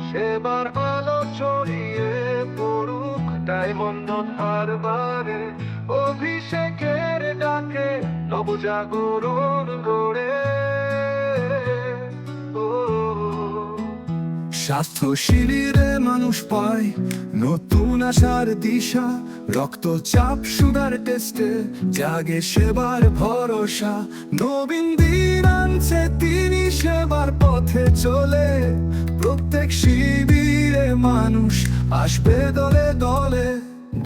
সেবার আলো ছড়িয়ে পড়ুক ডায়মন্ড হারবারে, অভিষেকের ডাকে নবজাগরণ গড়ে। স্বাস্থ্য শিবিরে মানুষ পায় নতুন আশার দিশা, রক্তচাপ সুগার টেস্টে জাগে সেবার ভরসা। নবীন দিন আনছে তিনি সেবার পথে চলে, প্রত্যেক শিবিরে মানুষ আসবে দলে দলে।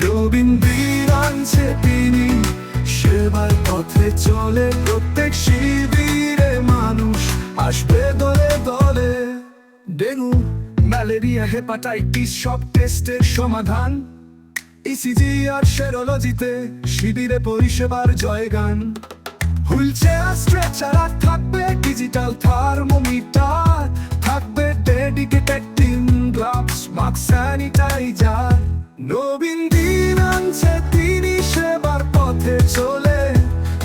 নবীন দিন আনছে তিনি সেবার পথে চলে, প্রত্যেক শিবিরে মানুষ আসবে দলে দলে। ডেঙ্গু, ম্যালেরিয়া, হেপাটাইটিস সব টেস্টের সমাধান, ইসিজি আর সেরোলজিতে শিবিরে পরিষেবার জয়গান। হুইলচেয়ার স্ট্রেচার আর থাকবে ডিজিটাল থার্মোমিটার, থাকবে dedicated team, gloves, mask, sanitiser. নবীন দিন আনছে তিনি সেবার পথে চলে,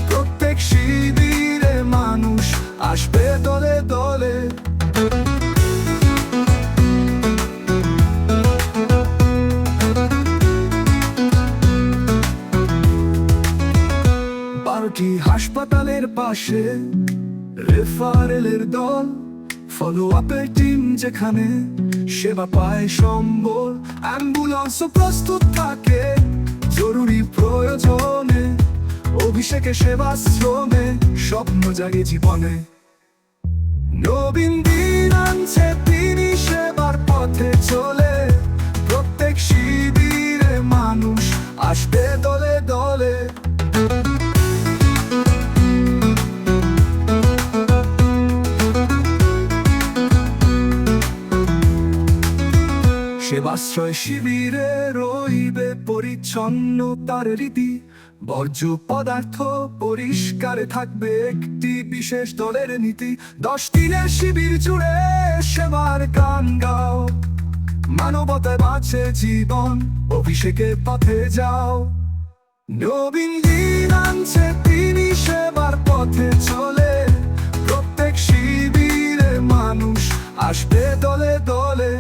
প্রত্যেক শিবিরে মানুষ আসবে দলে দলে। হাসপাতালের পাশে রেফারেলের দল, ফলো আপের টিম যেখানে সেবা পায় সম্বল। অ্যাম্বুলেন্সও প্রস্তুত থাকে জরুরি প্রয়োজনে, অভিষেকে সেবাশ্রমে স্বপ্ন জাগে জীবনে। নবীন দিন আনছে তিনি সেবার পথে চলে, প্রত্যেক শিবিরে মানুষ আসবে দলে দলে। সেবাশ্রয় শিবিরে রইবে পরিচ্ছন্নতার রীতি, বর্জ্য পদার্থ পরিষ্কারে থাকবে একটি বিশেষ দলের নীতি। 10 দিনের শিবির জুড়ে সেবার গান গাও, মানবতায় বাঁচে জীবন, অভিষেকের পথে যাও। নবীন দিন আনছে তিনি সেবার পথে চলে, প্রত্যেক শিবিরে মানুষ আসবে দলে দলে।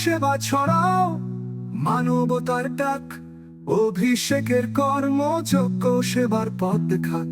সেবা ছড়াও, মানবতার ডাক, অভিষেকের কর্মযোগ্য সেবার পথ দেখাক।